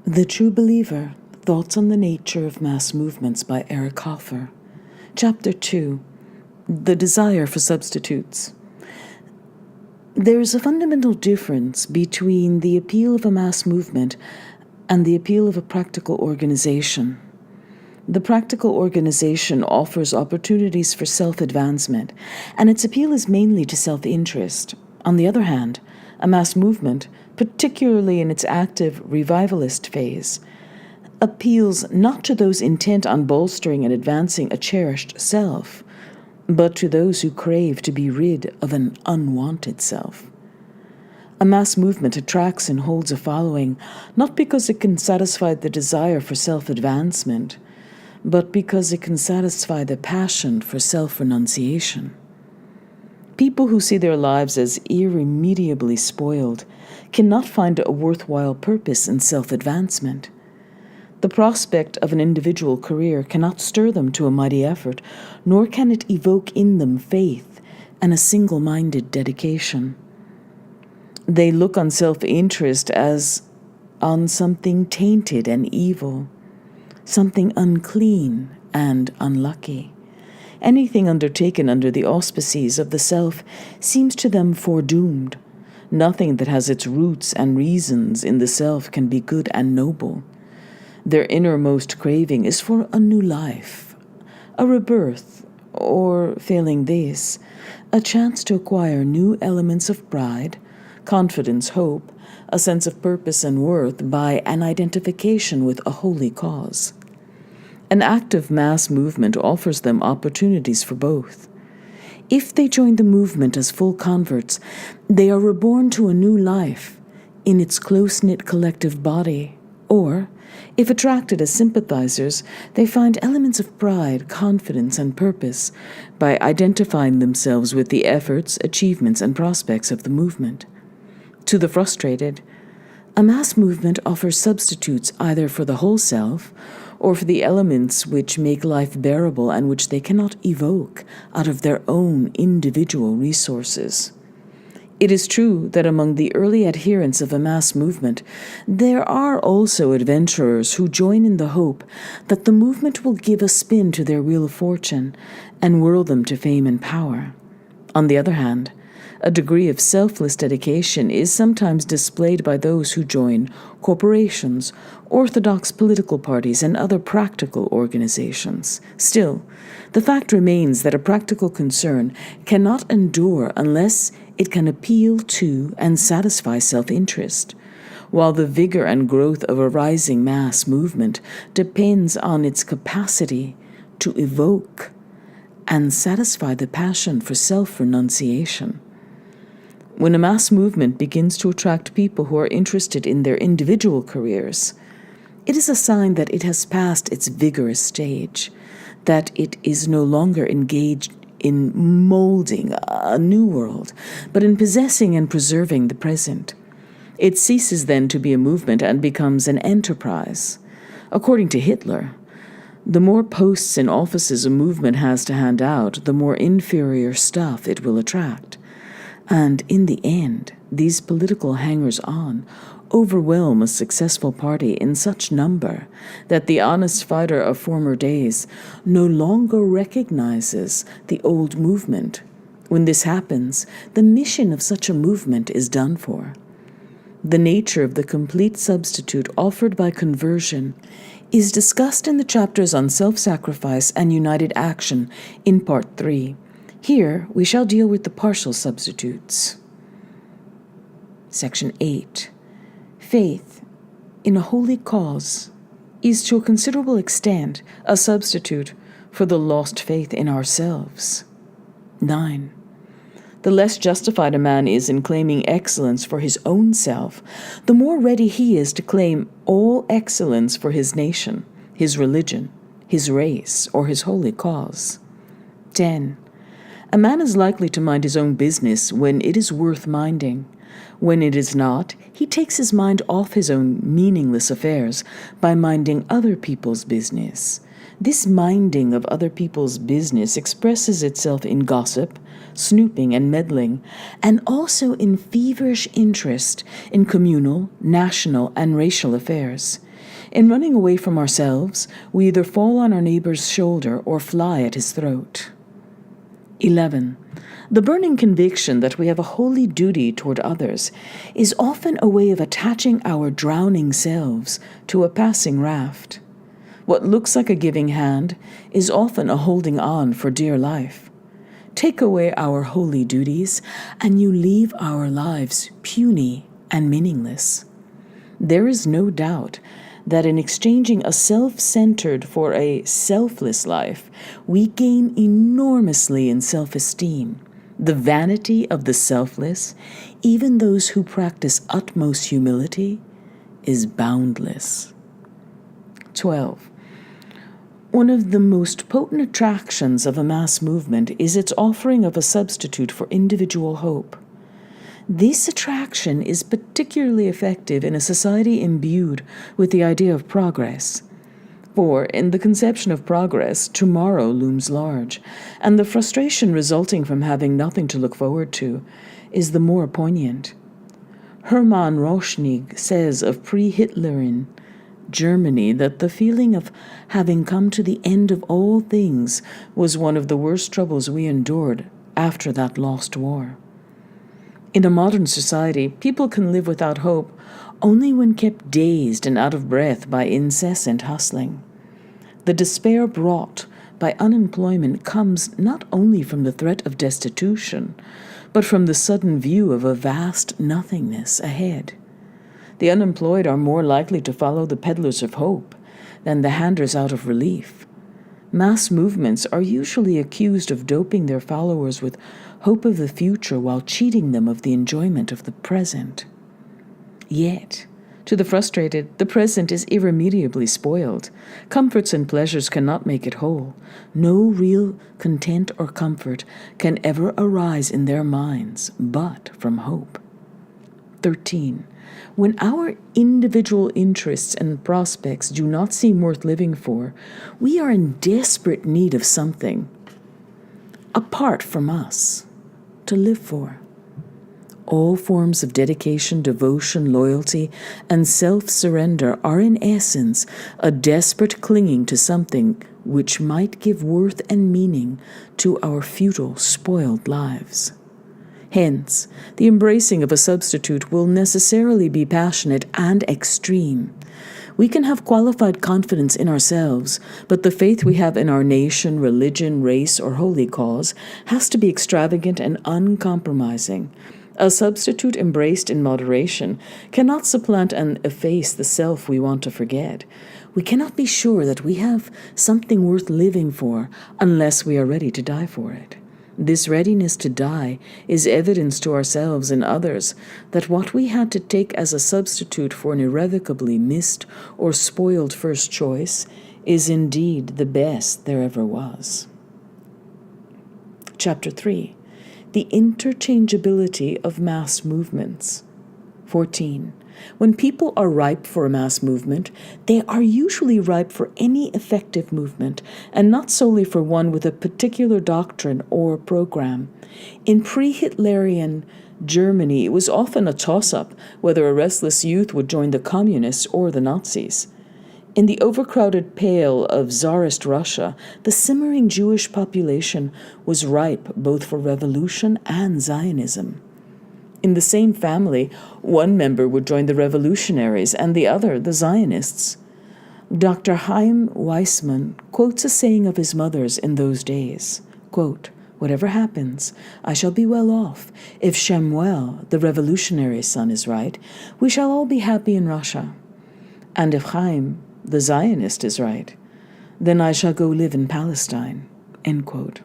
The True Believer, Thoughts on the Nature of Mass Movements by Eric Hoffer. Chapter 2, The Desire for Substitutes. There is a fundamental difference between the appeal of a mass movement and the appeal of a practical organization. The practical organization offers opportunities for self-advancement, and its appeal is mainly to self-interest. On the other hand, a mass movement, particularly in its active revivalist phase, appeals not to those intent on bolstering and advancing a cherished self, but to those who crave to be rid of an unwanted self. A mass movement attracts and holds a following not because it can satisfy the desire for self-advancement, but because it can satisfy the passion for self-renunciation. People who see their lives as irremediably spoiled cannot find a worthwhile purpose in self-advancement. The prospect of an individual career cannot stir them to a mighty effort, nor can it evoke in them faith and a single-minded dedication. They look on self-interest as on something tainted and evil, something unclean and unlucky. Anything undertaken under the auspices of the self seems to them foredoomed. Nothing that has its roots and reasons in the self can be good and noble. Their innermost craving is for a new life, a rebirth, or, failing this, a chance to acquire new elements of pride, confidence, hope, a sense of purpose and worth by an identification with a holy cause. An active mass movement offers them opportunities for both. If they join the movement as full converts, they are reborn to a new life in its close-knit collective body, or, if attracted as sympathizers, they find elements of pride, confidence, and purpose by identifying themselves with the efforts, achievements, and prospects of the movement. To the frustrated, a mass movement offers substitutes either for the whole self or for the elements which make life bearable and which they cannot evoke out of their own individual resources. It is true that among the early adherents of a mass movement, there are also adventurers who join in the hope that the movement will give a spin to their wheel of fortune and whirl them to fame and power. On the other hand, a degree of selfless dedication is sometimes displayed by those who join corporations, orthodox political parties, and other practical organizations. Still, the fact remains that a practical concern cannot endure unless it can appeal to and satisfy self-interest, while the vigor and growth of a rising mass movement depends on its capacity to evoke and satisfy the passion for self-renunciation. When a mass movement begins to attract people who are interested in their individual careers, it is a sign that it has passed its vigorous stage, that it is no longer engaged in molding a new world, but in possessing and preserving the present. It ceases then to be a movement and becomes an enterprise. According to Hitler, the more posts and offices a movement has to hand out, the more inferior stuff it will attract. And in the end, these political hangers-on overwhelm a successful party in such number that the honest fighter of former days no longer recognizes the old movement. When this happens, the mission of such a movement is done for. The nature of the complete substitute offered by conversion is discussed in the chapters on self-sacrifice and united action in Part 3. Here, we shall deal with the partial substitutes. Section 8. Faith in a holy cause is to a considerable extent a substitute for the lost faith in ourselves. 9. The less justified a man is in claiming excellence for his own self, the more ready he is to claim all excellence for his nation, his religion, his race, or his holy cause. 10. A man is likely to mind his own business when it is worth minding. When it is not, he takes his mind off his own meaningless affairs by minding other people's business. This minding of other people's business expresses itself in gossip, snooping, and meddling, and also in feverish interest in communal, national, and racial affairs. In running away from ourselves, we either fall on our neighbor's shoulder or fly at his throat. 11. The burning conviction that we have a holy duty toward others is often a way of attaching our drowning selves to a passing raft. What looks like a giving hand is often a holding on for dear life. Take away our holy duties, and you leave our lives puny and meaningless. There is no doubt that in exchanging a self-centered for a selfless life, we gain enormously in self-esteem. The vanity of the selfless, even those who practice utmost humility, is boundless. 12. One of the most potent attractions of a mass movement is its offering of a substitute for individual hope. This attraction is particularly effective in a society imbued with the idea of progress. For, in the conception of progress, tomorrow looms large, and the frustration resulting from having nothing to look forward to is the more poignant. Hermann Roschnig says of pre-Hitlerian Germany that the feeling of having come to the end of all things was one of the worst troubles we endured after that lost war. In a modern society, people can live without hope only when kept dazed and out of breath by incessant hustling. The despair brought by unemployment comes not only from the threat of destitution, but from the sudden view of a vast nothingness ahead. The unemployed are more likely to follow the peddlers of hope than the handers out of relief. Mass movements are usually accused of doping their followers with hope of the future while cheating them of the enjoyment of the present. Yet, to the frustrated, the present is irremediably spoiled. Comforts and pleasures cannot make it whole. No real content or comfort can ever arise in their minds but from hope. 13. When our individual interests and prospects do not seem worth living for, we are in desperate need of something apart from us to live for. All forms of dedication, devotion, loyalty, and self-surrender are in essence a desperate clinging to something which might give worth and meaning to our futile, spoiled lives. Hence, the embracing of a substitute will necessarily be passionate and extreme. We can have qualified confidence in ourselves, but the faith we have in our nation, religion, race, or holy cause has to be extravagant and uncompromising. A substitute embraced in moderation cannot supplant and efface the self we want to forget. We cannot be sure that we have something worth living for unless we are ready to die for it. This readiness to die is evidence to ourselves and others that what we had to take as a substitute for an irrevocably missed or spoiled first choice is indeed the best there ever was. Chapter 3. The Interchangeability of Mass Movements. 14. When people are ripe for a mass movement, they are usually ripe for any effective movement, and not solely for one with a particular doctrine or program. In pre-Hitlerian Germany, it was often a toss-up whether a restless youth would join the communists or the Nazis. In the overcrowded Pale of Tsarist Russia, the simmering Jewish population was ripe both for revolution and Zionism. In the same family, one member would join the revolutionaries and the other the Zionists. Dr. Chaim Weissman quotes a saying of his mother's in those days, quote, "Whatever happens, I shall be well off. If Shemuel, the revolutionary son, is right, we shall all be happy in Russia. And if Chaim, the Zionist, is right, then I shall go live in Palestine." End quote.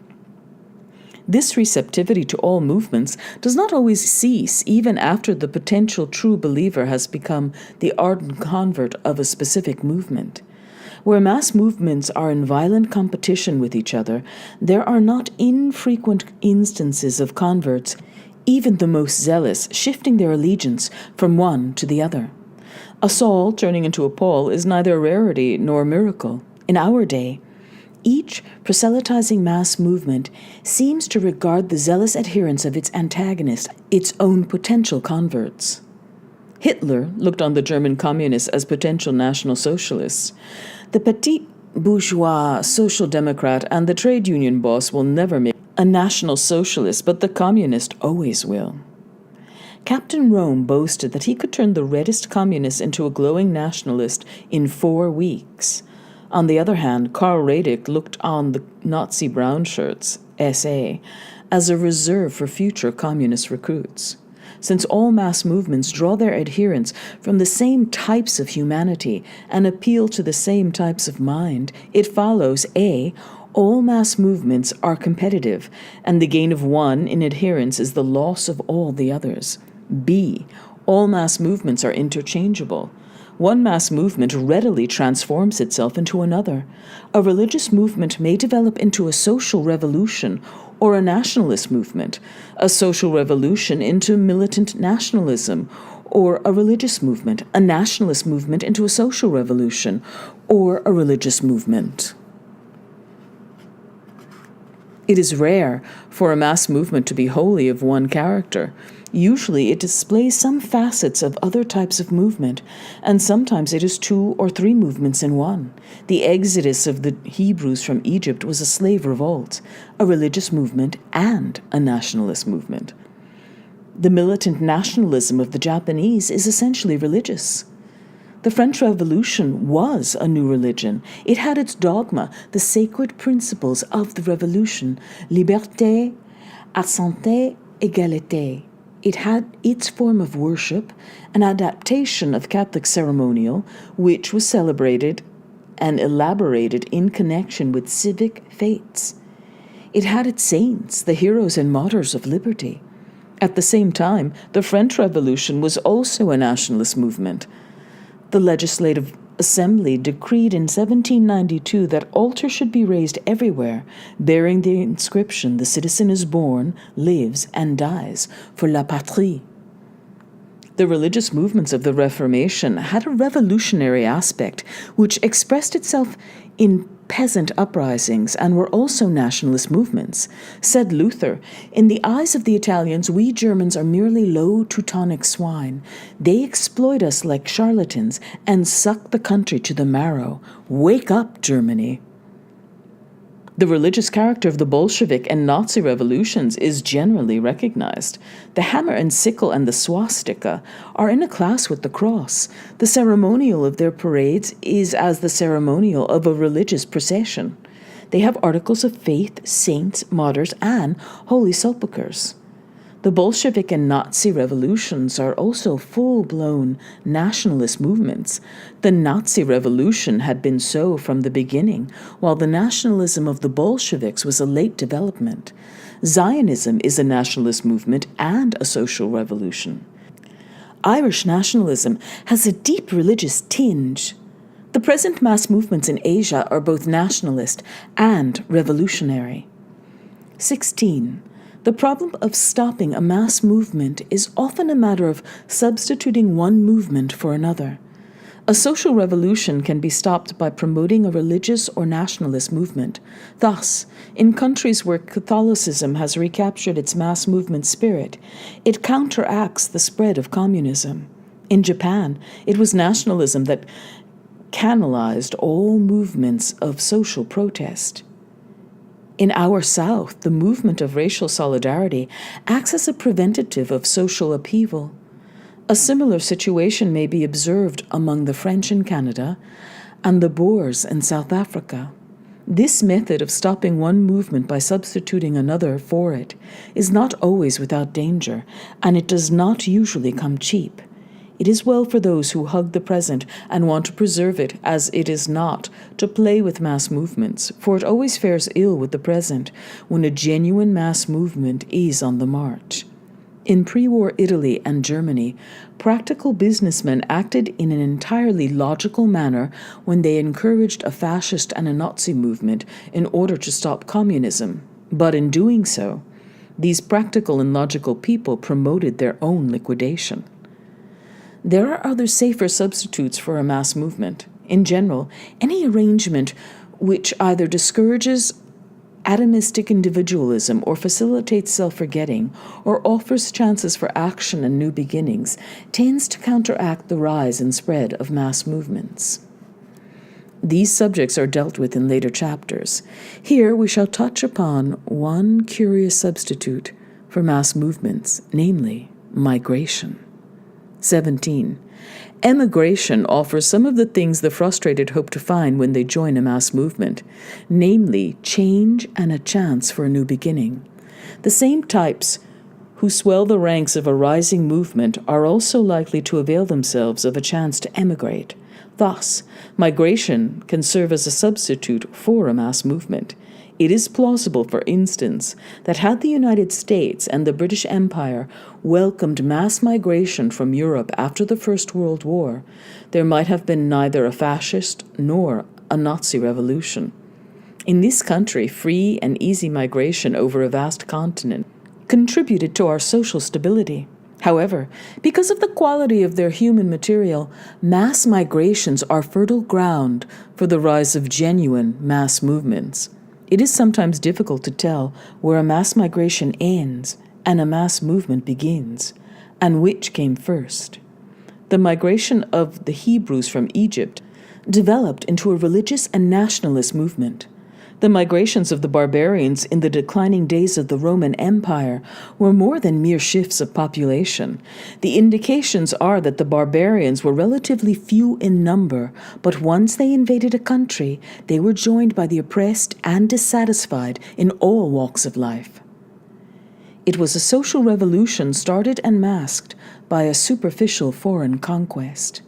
This receptivity to all movements does not always cease even after the potential true believer has become the ardent convert of a specific movement. Where mass movements are in violent competition with each other, there are not infrequent instances of converts, even the most zealous, shifting their allegiance from one to the other. A Saul turning into a Paul is neither a rarity nor a miracle. In our day, each proselytizing mass movement seems to regard the zealous adherents of its antagonist, its own potential converts. Hitler looked on the German communists as potential National Socialists. The petit bourgeois social democrat and the trade union boss will never make a National Socialist, but the communist always will. Captain Rome boasted that he could turn the reddest communist into a glowing nationalist in 4 weeks. On the other hand, Karl Radek looked on the Nazi brown shirts, SA, as a reserve for future communist recruits. Since all mass movements draw their adherents from the same types of humanity and appeal to the same types of mind, it follows A, all mass movements are competitive, and the gain of one in adherence is the loss of all the others. B, all mass movements are interchangeable. One mass movement readily transforms itself into another. A religious movement may develop into a social revolution or a nationalist movement, a social revolution into militant nationalism, or a religious movement, a nationalist movement into a social revolution, or a religious movement. It is rare for a mass movement to be wholly of one character. Usually it displays some facets of other types of movement, and sometimes it is 2 or 3 movements in one. The exodus of the Hebrews from Egypt was a slave revolt, a religious movement, and a nationalist movement. The militant nationalism of the Japanese is essentially religious. The French Revolution was a new religion. It had its dogma, the sacred principles of the revolution, liberté, assenté, égalité. It had its form of worship, an adaptation of Catholic ceremonial, which was celebrated and elaborated in connection with civic fates. It had its saints, the heroes and martyrs of liberty. At the same time, the French Revolution was also a nationalist movement. The Legislative Assembly decreed in 1792 that altars should be raised everywhere, bearing the inscription, "The citizen is born, lives, and dies for la patrie." The religious movements of the Reformation had a revolutionary aspect, which expressed itself in peasant uprisings and were also nationalist movements. Said Luther, "In the eyes of the Italians, we Germans are merely low Teutonic swine. They exploit us like charlatans and suck the country to the marrow. Wake up, Germany." The religious character of the Bolshevik and Nazi revolutions is generally recognized. The hammer and sickle and the swastika are in a class with the cross. The ceremonial of their parades is as the ceremonial of a religious procession. They have articles of faith, saints, martyrs, and holy sepulchres. The Bolshevik and Nazi revolutions are also full-blown nationalist movements. The Nazi revolution had been so from the beginning, while the nationalism of the Bolsheviks was a late development. Zionism is a nationalist movement and a social revolution. Irish nationalism has a deep religious tinge. The present mass movements in Asia are both nationalist and revolutionary. 16. The problem of stopping a mass movement is often a matter of substituting one movement for another. A social revolution can be stopped by promoting a religious or nationalist movement. Thus, in countries where Catholicism has recaptured its mass movement spirit, it counteracts the spread of communism. In Japan, it was nationalism that canalized all movements of social protest. In our South, the movement of racial solidarity acts as a preventative of social upheaval. A similar situation may be observed among the French in Canada and the Boers in South Africa. This method of stopping one movement by substituting another for it is not always without danger, and it does not usually come cheap. It is well for those who hug the present and want to preserve it as it is not to play with mass movements, for it always fares ill with the present when a genuine mass movement is on the march. In pre-war Italy and Germany, practical businessmen acted in an entirely logical manner when they encouraged a fascist and a Nazi movement in order to stop communism. But in doing so, these practical and logical people promoted their own liquidation. There are other safer substitutes for a mass movement. In general, any arrangement which either discourages atomistic individualism or facilitates self-forgetting or offers chances for action and new beginnings tends to counteract the rise and spread of mass movements. These subjects are dealt with in later chapters. Here we shall touch upon one curious substitute for mass movements, namely migration. 17. Emigration offers some of the things the frustrated hope to find when they join a mass movement, namely change and a chance for a new beginning. The same types who swell the ranks of a rising movement are also likely to avail themselves of a chance to emigrate. Thus, migration can serve as a substitute for a mass movement. It is plausible, for instance, that had the United States and the British Empire welcomed mass migration from Europe after the First World War, there might have been neither a fascist nor a Nazi revolution. In this country, free and easy migration over a vast continent contributed to our social stability. However, because of the quality of their human material, mass migrations are fertile ground for the rise of genuine mass movements. It is sometimes difficult to tell where a mass migration ends and a mass movement begins, and which came first. The migration of the Hebrews from Egypt developed into a religious and nationalist movement. The migrations of the barbarians in the declining days of the Roman Empire were more than mere shifts of population. The indications are that the barbarians were relatively few in number, but once they invaded a country, they were joined by the oppressed and dissatisfied in all walks of life. It was a social revolution started and masked by a superficial foreign conquest.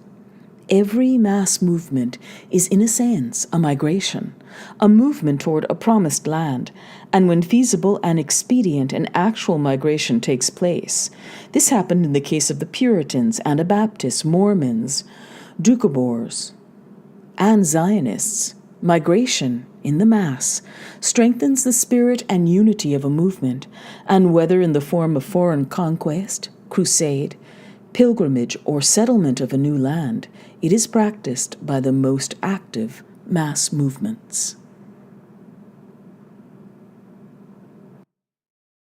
Every mass movement is in a sense a migration, a movement toward a promised land, and when feasible and expedient, an actual migration takes place. This happened in the case of the Puritans, Anabaptists, Mormons, Doukhobors, and Zionists. Migration, in the mass, strengthens the spirit and unity of a movement, and whether in the form of foreign conquest, crusade, pilgrimage, or settlement of a new land, it is practiced by the most active mass movements.